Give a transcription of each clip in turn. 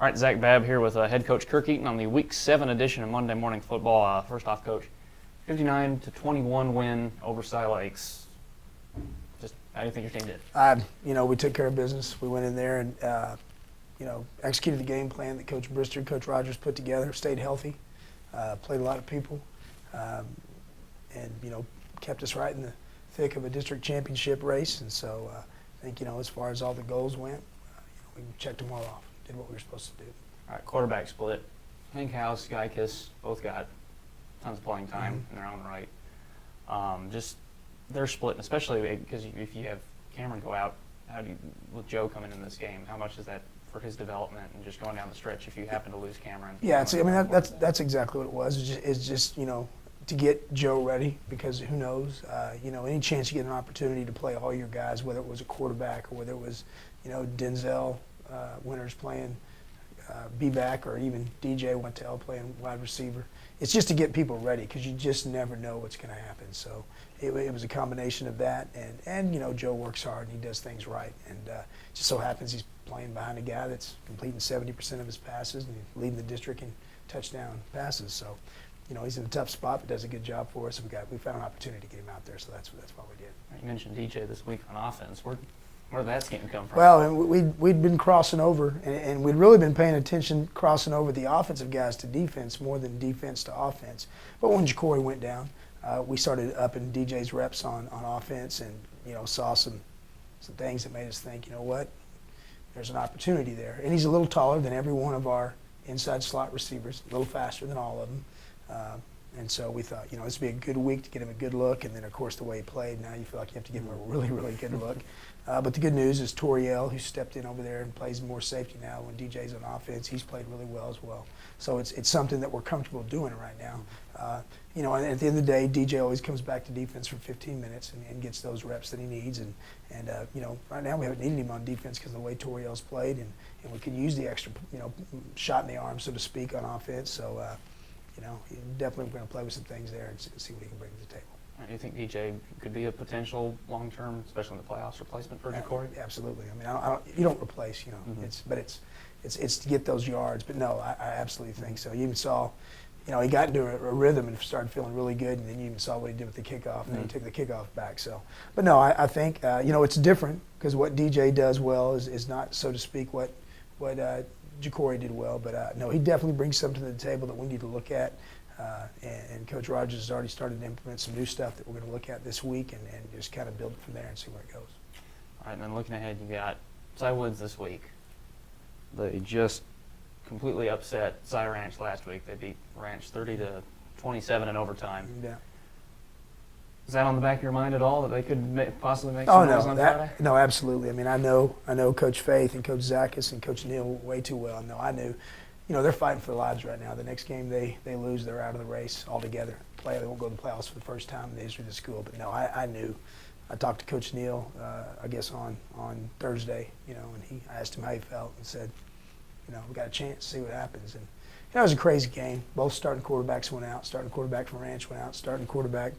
All right, Zac Babb here with head coach Kirk Eaton on the Week 7 edition of Monday Morning Football. First off, Coach, 59-21 win over Cy Lakes. Just how do you think your team did? We took care of business. We went in there and, executed the game plan that Coach Brister, Coach Rogers put together, stayed healthy, played a lot of people, and kept us right in the thick of a district championship race. And so I think, as far as all the goals went, we checked them all off. Did what we were supposed to do. All right, quarterback split. Hank House, Geikus, both got tons of playing time in their own right. Just they're split, especially because if you have Cameron go out, with Joe coming in this game, how much is that for his development and just going down the stretch if you happen to lose Cameron? Yeah, that's exactly what it was. It's just to get Joe ready, because who knows, any chance you get an opportunity to play all your guys, whether it was a quarterback or whether it was, Denzel Winters playing B-back, or even DJ went to L playing wide receiver. It's just to get people ready, because you just never know what's going to happen. So it was a combination of that, and Joe works hard and he does things right, and just so happens he's playing behind a guy that's completing 70% of his passes and leading the district in touchdown passes. So he's in a tough spot, but does a good job for us. We found an opportunity to get him out there, so that's what we did. You mentioned DJ this week on offense. Where did that scheme come from? Well, we'd been crossing over, and we'd really been paying attention crossing over the offensive guys to defense more than defense to offense. But when Jacory went down, we started upping DJ's reps on offense, and saw some things that made us think, there's an opportunity there. And he's a little taller than every one of our inside slot receivers, a little faster than all of them. And so we thought, this would be a good week to get him a good look. And then, of course, the way he played, now you feel like you have to give him a really, really good look. But the good news is Toriel, who stepped in over there and plays more safety now when DJ's on offense, he's played really well as well. So it's something that we're comfortable doing right now. And at the end of the day, DJ always comes back to defense for 15 minutes and gets those reps that he needs. And right now we haven't needed him on defense because of the way Toriel's played, and we could use the extra, shot in the arm, so to speak, on offense. So, definitely we're going to play with some things there and see what he can bring to the table. Do you think DJ could be a potential long-term, especially in the playoffs, replacement for Jacory? Absolutely. You don't replace, it's to get those yards. But no, I absolutely think so. You even saw, he got into a rhythm and started feeling really good, and then you even saw what he did with the kickoff, and then he took the kickoff back. So, but no, I think, it's different, because what DJ does well is not, so to speak, what Jacory did well. But no, he definitely brings something to the table that we need to look at. And Coach Rogers has already started to implement some new stuff that we're going to look at this week, and just kind of build it from there and see where it goes. All right, and then looking ahead, you got Cy Woods this week. They just completely upset Cy Ranch last week. They beat Ranch 30-27 in overtime. Yeah. Is that on the back of your mind at all, that they could possibly make some noise on Friday? No, absolutely. I know Coach Faith and Coach Zackus and Coach Neal way too well. No, I knew. They're fighting for their lives right now. The next game they lose, they're out of the race altogether. They won't go to the playoffs for the first time in the history of the school. But no, I knew. I talked to Coach Neal, I guess on Thursday, and I asked him how he felt and said, we got a chance to see what happens. And it was a crazy game. Both starting quarterbacks went out. Starting quarterback for Ranch went out. Starting quarterback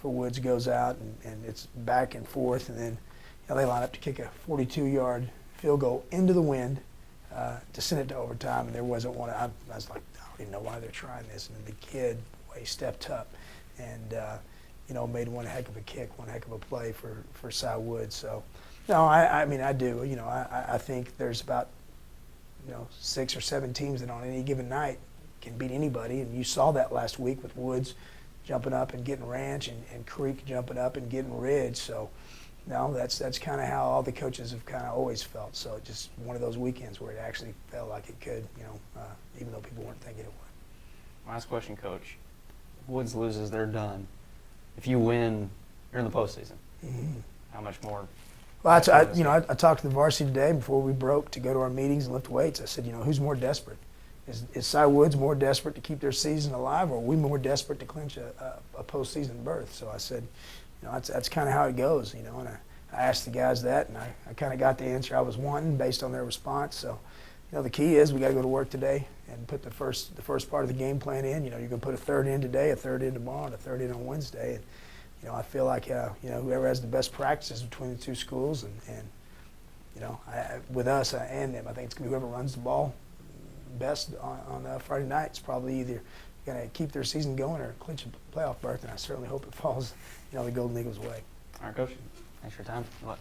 for Woods goes out, and it's back and forth. And then they line up to kick a 42-yard field goal into the wind to send it to overtime, and there wasn't one. I was like, I don't even know why they're trying this. And then the kid, he stepped up and made one heck of a kick, one heck of a play for Cy Woods. So, no, I do. I think there's about 6 or 7 teams that on any given night can beat anybody, and you saw that last week with Woods jumping up and getting Ranch, and Creek jumping up and getting Ridge. So, no, that's kind of how all the coaches have kind of always felt. So just one of those weekends where it actually felt like it could, even though people weren't thinking it would. Last question, Coach. If Woods loses, they're done. If you win, you're in the postseason. Mm-hmm. How much more? Well, I talked to the varsity today before we broke to go to our meetings and lift weights. I said, who's more desperate? Is Cy Woods more desperate to keep their season alive, or are we more desperate to clinch a postseason berth? So I said, that's kind of how it goes, and I asked the guys that, and I kind of got the answer I was wanting based on their response. So, the key is we got to go to work today and put the first part of the game plan in. You're going to put a third in today, a third in tomorrow, and a third in on Wednesday. And, I feel like, whoever has the best practices between the two schools, and with us and them, I think it's going to be whoever runs the ball best on Friday night is probably either going to keep their season going or clinch a playoff berth, and I certainly hope it falls, the Golden Eagles' way. All right, Coach. Thanks for your time. Good luck.